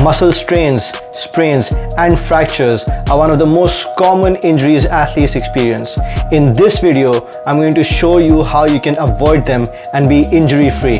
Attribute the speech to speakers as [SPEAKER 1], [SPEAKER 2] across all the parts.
[SPEAKER 1] Muscle strains, sprains, and fractures are one of the most common injuries athletes experience. In this video, I'm going to show you how you can avoid them and be injury-free.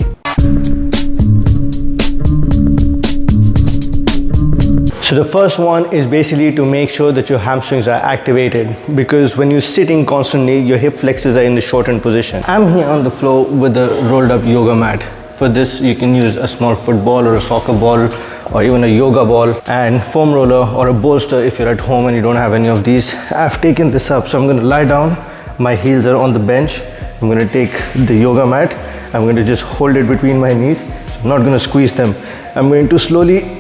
[SPEAKER 1] So the first one is basically to make sure that your hamstrings are activated, because when you're sitting constantly, your hip flexors are in the shortened position. I'm here on the floor with a rolled up yoga mat. For this, you can use a small football or a soccer ball or even a yoga ball, and foam roller or a bolster if you're at home and you don't have any of these. I've taken this up, so I'm going to lie down. My heels are on the bench. I'm going to take the yoga mat. I'm going to just hold it between my knees. I'm not going to squeeze them. I'm going to slowly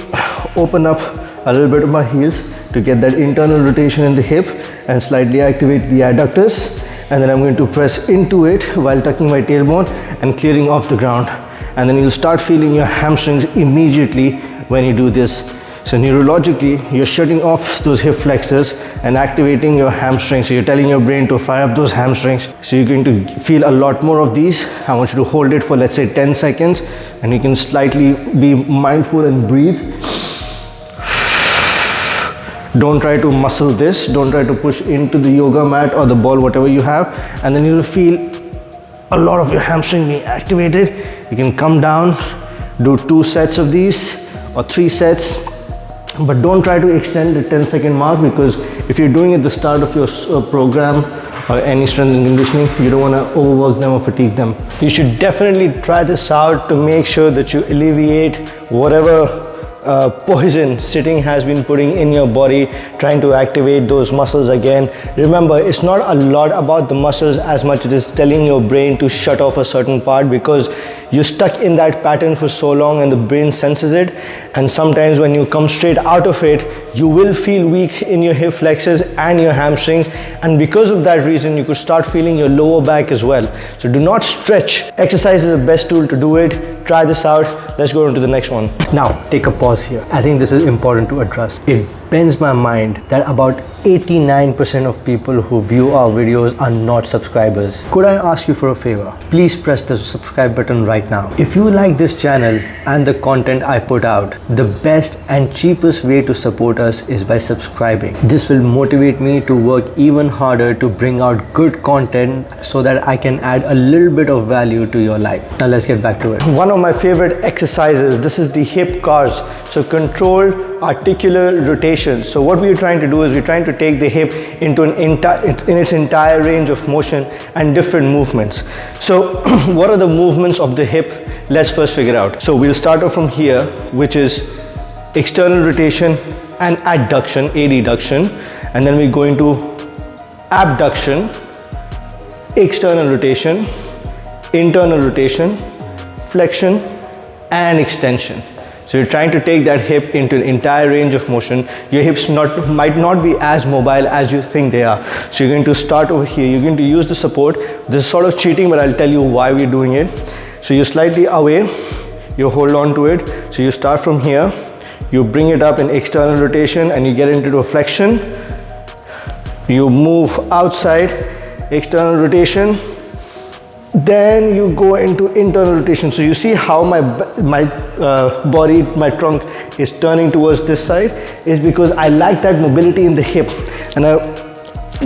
[SPEAKER 1] open up a little bit of my heels to get that internal rotation in the hip and slightly activate the adductors, and then I'm going to press into it while tucking my tailbone and clearing off the ground. And then you'll start feeling your hamstrings immediately when you do this. So neurologically, you're shutting off those hip flexors and activating your hamstrings. So you're telling your brain to fire up those hamstrings. So you're going to feel a lot more of these. I want you to hold it for, let's say, 10 seconds, and you can slightly be mindful and breathe. Don't try to muscle this. Don't try to push into the yoga mat or the ball, whatever you have. And then you'll feel a lot of your hamstring being activated. You can come down, do 2 sets of these or 3 sets, but don't try to extend the 10-second mark, because if you're doing it at the start of your program or any strength and conditioning, you don't want to overwork them or fatigue them. You should definitely try this out to make sure that you alleviate whatever poison sitting has been putting in your body, trying to activate those muscles again. Remember, it's not a lot about the muscles as much as it is telling your brain to shut off a certain part, because you're stuck in that pattern for so long and the brain senses it. And sometimes when you come straight out of it, you will feel weak in your hip flexors and your hamstrings, and because of that reason, you could start feeling your lower back as well. So do not stretch. Exercise is the best tool to do it. Try this out. Let's go on to the next one. Now, take a pause here. I think this is important to address. It bends my mind that about 89% of people who view our videos are not subscribers. Could I ask you for a favor? Please press the subscribe button right now. If you like this channel and the content I put out, the best and cheapest way to support us is by subscribing. This will motivate me to work even harder to bring out good content so that I can add a little bit of value to your life. Now let's get back to it. One of my favorite exercises, this is the hip cars. So controlled articular rotation. So what we're trying to do is we're trying to take the hip into in its entire range of motion and different movements. So what are the movements of the hip? Let's first figure out. So we'll start off from here, which is external rotation and adduction, adduction, and then we go into abduction, external rotation, internal rotation, flexion, and extension. So you're trying to take that hip into an entire range of motion. Your hips might not be as mobile as you think they are. So you're going to start over here. You're going to use the support. This is sort of cheating, but I'll tell you why we're doing it. So you're slightly away. You hold on to it. So you start from here. You bring it up in external rotation and you get into a flexion. You move outside, external rotation. Then you go into internal rotation. So you see how my body, my trunk is turning towards this side, is because I like that mobility in the hip. And I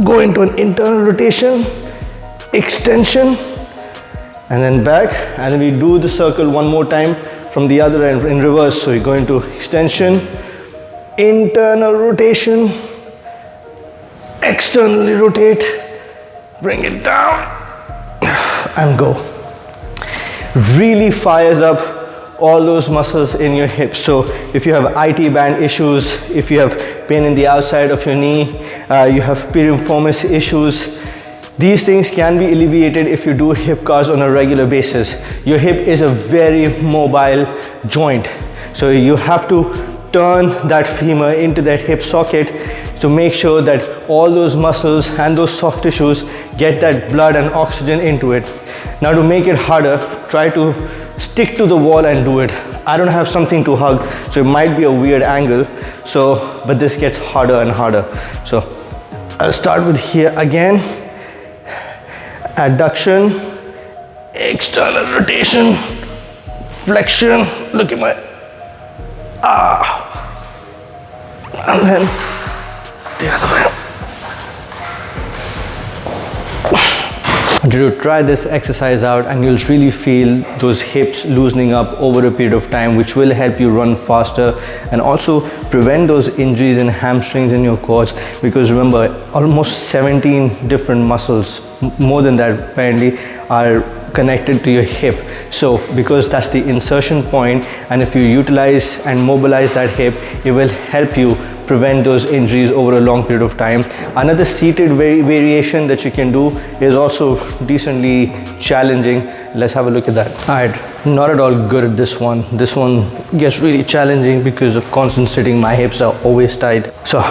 [SPEAKER 1] go into an internal rotation, extension, and then back. And then we do the circle one more time from the other end in reverse. So you go into extension, internal rotation, externally rotate, bring it down, and go. Really fires up all those muscles in your hips. So if you have IT band issues, if you have pain in the outside of your knee, you have piriformis issues, these things can be alleviated if you do hip cars on a regular basis. Your hip is a very mobile joint. So you have to turn that femur into that hip socket to make sure that all those muscles and those soft tissues get that blood and oxygen into it. Now to make it harder, try to stick to the wall and do it. I don't have something to hug, so it might be a weird angle. But this gets harder and harder. So I'll start with here again. Adduction, external rotation, flexion. Look at my and then the other way. I want you to try this exercise out and you'll really feel those hips loosening up over a period of time, which will help you run faster and also prevent those injuries in hamstrings in your quads, because remember, almost 17 different muscles, more than that apparently, are connected to your hip. So because that's the insertion point, and if you utilize and mobilize that hip, it will help you prevent those injuries over a long period of time. Another seated variation that you can do is also decently challenging. Let's have a look at that. All right, not at all good at this one. This one gets really challenging because of constant sitting. My hips are always tight. So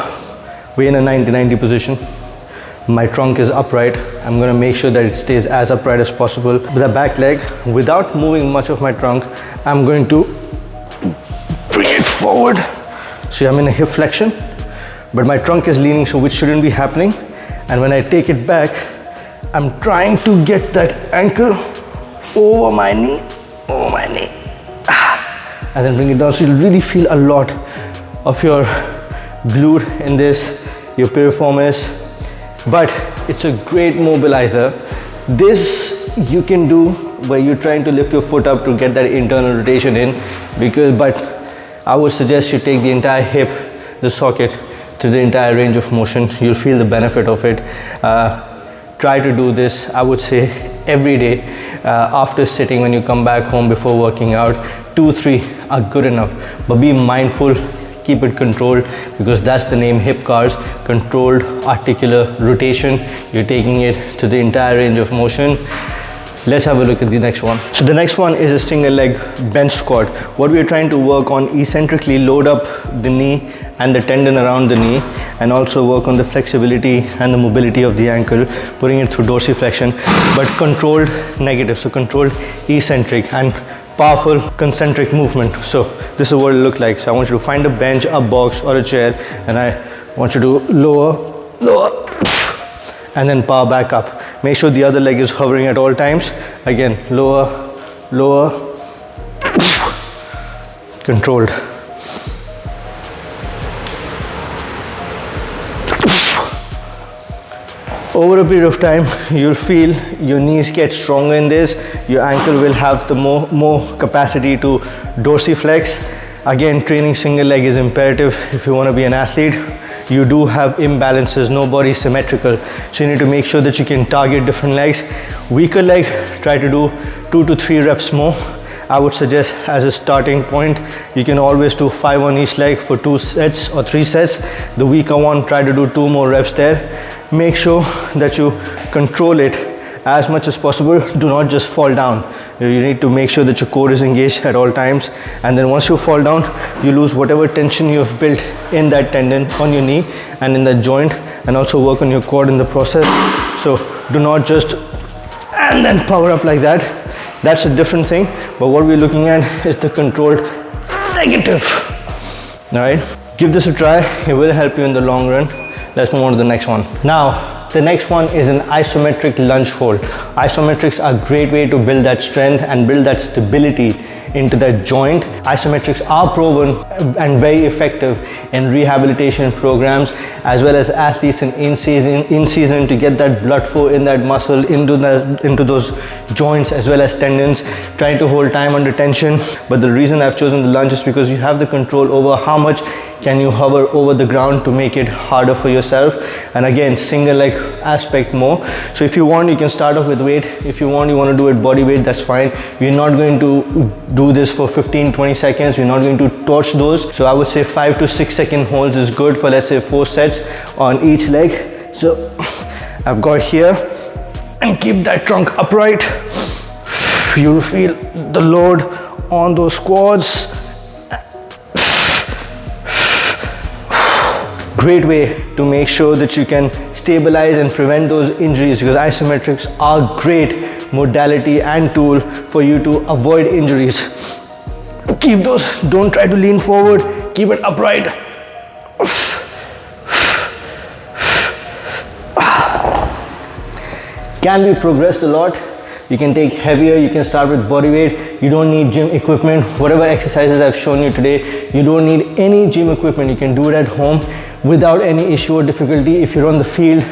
[SPEAKER 1] we're in a 90-90 position. My trunk is upright. I'm gonna make sure that it stays as upright as possible. With the back leg, without moving much of my trunk, I'm going to bring it forward. So I'm in a hip flexion, but my trunk is leaning, so which shouldn't be happening. And when I take it back, I'm trying to get that ankle over my knee, and then bring it down. So you'll really feel a lot of your glute in this, your piriformis, but it's a great mobilizer. This you can do where you're trying to lift your foot up to get that internal rotation in, but I would suggest you take the entire hip, the socket, to the entire range of motion. You'll feel the benefit of it. Try to do this, I would say, every day after sitting when you come back home before working out. 2-3 are good enough, but be mindful, keep it controlled, because that's the name, hip cars, controlled articular rotation. You're taking it to the entire range of motion. Let's have a look at the next one. So the next one is a single leg bench squat. What we're trying to work on, eccentrically load up the knee and the tendon around the knee, and also work on the flexibility and the mobility of the ankle, putting it through dorsiflexion, but controlled negative, so controlled eccentric and powerful concentric movement. So this is what it looks like. So I want you to find a bench, a box or a chair, and I want you to lower, and then power back up. Make sure the other leg is hovering at all times. Again, lower, controlled. Over a period of time, you'll feel your knees get stronger in this. Your ankle will have the more capacity to dorsiflex. Again, training single leg is imperative if you want to be an athlete. You do have imbalances, no body is symmetrical. So you need to make sure that you can target different legs. Weaker leg, try to do 2 to 3 reps more. I would suggest as a starting point, you can always do 5 on each leg for 2 sets or 3 sets. The weaker one, try to do 2 more reps there. Make sure that you control it as much as possible. Do not just fall down. You need to make sure that your core is engaged at all times. And then once you fall down, you lose whatever tension you have built in that tendon on your knee and in that joint, and also work on your quad in the process. So do not just and then power up like that. That's a different thing. But what we're looking at is the controlled negative. All right, give this a try. It will help you in the long run. Let's move on to the next one. Now, the next one is an isometric lunge hold. Isometrics are a great way to build that strength and build that stability into that joint. Isometrics are proven and very effective in rehabilitation programs, as well as athletes in season to get that blood flow in that muscle into those joints as well as tendons, trying to hold time under tension. But the reason I've chosen the lunge is because you have the control over how much can you hover over the ground to make it harder for yourself. And again, single leg aspect more. So if you want, you can start off with weight. If you want to do it body weight, that's fine. We're not going to do this for 15-20 seconds. We're not going to torch those. So I would say 5 to 6 second holds is good for, let's say, 4 sets on each leg. So I've got here, and keep that trunk upright. You'll feel the load on those quads. Great way to make sure that you can stabilize and prevent those injuries, because isometrics are great modality and tool for you to avoid injuries. Keep those, don't try to lean forward, keep it upright. Can be progressed a lot. You can take heavier, you can start with body weight. You don't need gym equipment. Whatever exercises I've shown you today, you don't need any gym equipment. You can do it at home without any issue or difficulty. If you're on the field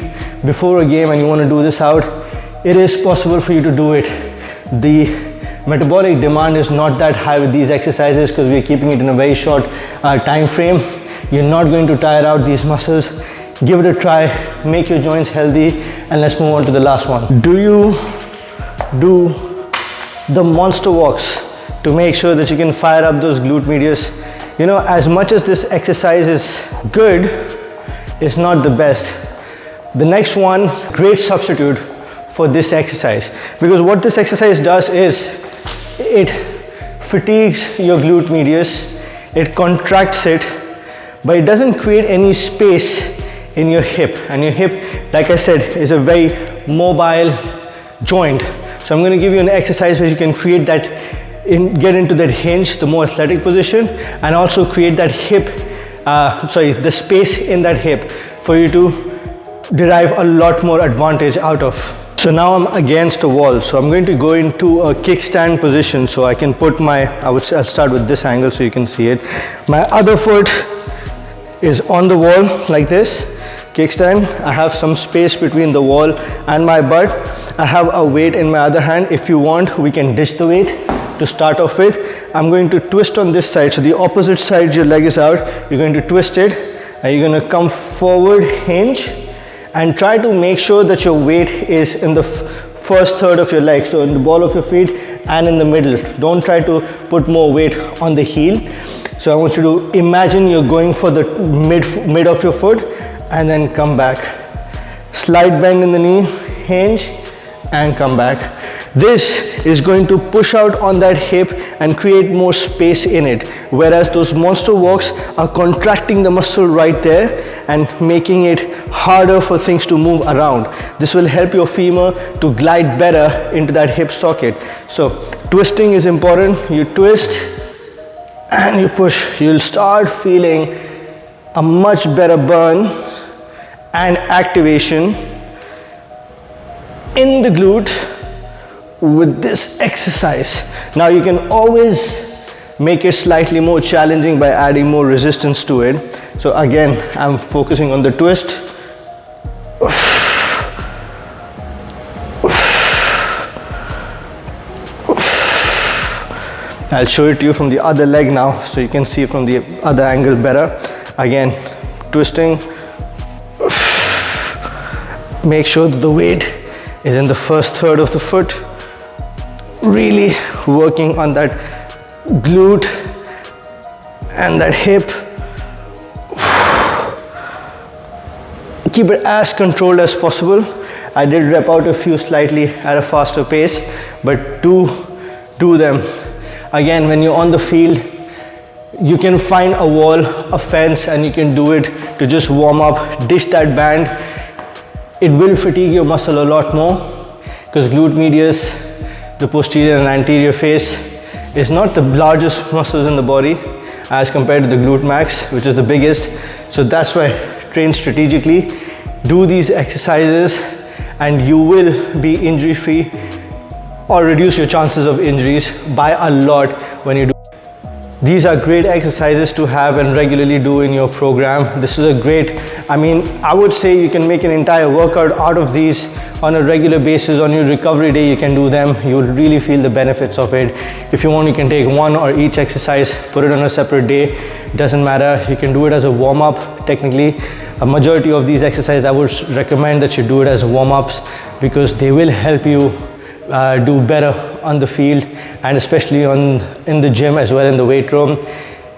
[SPEAKER 1] before a game and you want to do this out, it is possible for you to do it. The metabolic demand is not that high with these exercises because we're keeping it in a very short time frame. You're not going to tire out these muscles. Give it a try, make your joints healthy, and let's move on to the last one. Do you do the monster walks to make sure that you can fire up those glute medius? You know, as much as this exercise is good, it's not the best. The next one, great substitute for this exercise, because what this exercise does is it fatigues your glute medius, it contracts it, but it doesn't create any space in your hip. And your hip, like I said, is a very mobile joint. So I'm going to give you an exercise where you can create that, get into that hinge, the more athletic position, and also create that hip, the space in that hip for you to derive a lot more advantage out of. So now I'm against a wall, so I'm going to go into a kickstand position, so I can put my, I'll start with this angle so you can see it. My other foot is on the wall like this, kickstand. I have some space between the wall and my butt. I have a weight in my other hand. If you want, we can ditch the weight to start off with. I'm going to twist on this side, so the opposite side your leg is out. You're going to twist it, and you're going to come forward, hinge, and try to make sure that your weight is in the first third of your leg, so in the ball of your feet and in the middle. Don't try to put more weight on the heel. So I want you to imagine you're going for the mid of your foot and then come back. Slight bend in the knee, hinge, and come back. This is going to push out on that hip and create more space in it, whereas those monster walks are contracting the muscle right there and making it harder for things to move around. This will help your femur to glide better into that hip socket. So twisting is important. You twist and you push. You'll start feeling a much better burn and activation in the glute with this exercise. Now you can always make it slightly more challenging by adding more resistance to it. So again, I'm focusing on the twist. I'll show it to you from the other leg now so you can see from the other angle better. Again, twisting. Make sure that the weight is in the first third of the foot. Really working on that glute and that hip. Keep it as controlled as possible. I did rep out a few slightly at a faster pace, but do them. Again, when you're on the field, you can find a wall, a fence, and you can do it to just warm up, dish that band. It will fatigue your muscle a lot more because glute medius, the posterior and anterior face, is not the largest muscles in the body as compared to the glute max, which is the biggest. So that's why train strategically, do these exercises, and you will be injury free or reduce your chances of injuries by a lot when you do. These are great exercises to have and regularly do in your program. This is a great, I would say you can make an entire workout out of these on a regular basis. On your recovery day, you can do them. You will really feel the benefits of it. If you want, you can take one or each exercise, put it on a separate day. Doesn't matter. You can do it as a warm-up. Technically, a majority of these exercises, I would recommend that you do it as warm-ups because they will help you do better on the field, and especially in the gym as well, in the weight room.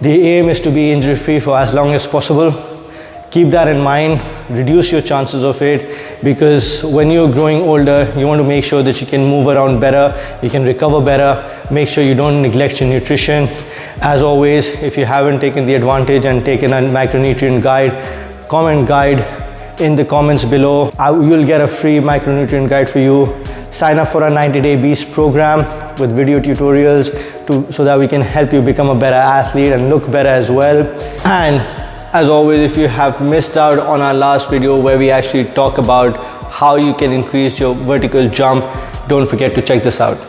[SPEAKER 1] The aim is to be injury free for as long as possible. Keep that in mind, reduce your chances of it, because when you're growing older, you want to make sure that you can move around better, you can recover better, make sure you don't neglect your nutrition. As always, if you haven't taken the advantage and taken a macronutrient guide, comment guide in the comments below. You'll get a free macronutrient guide for you. Sign up for our 90-day Beast program with video tutorials so that we can help you become a better athlete and look better as well. And as always, if you have missed out on our last video where we actually talk about how you can increase your vertical jump, don't forget to check this out.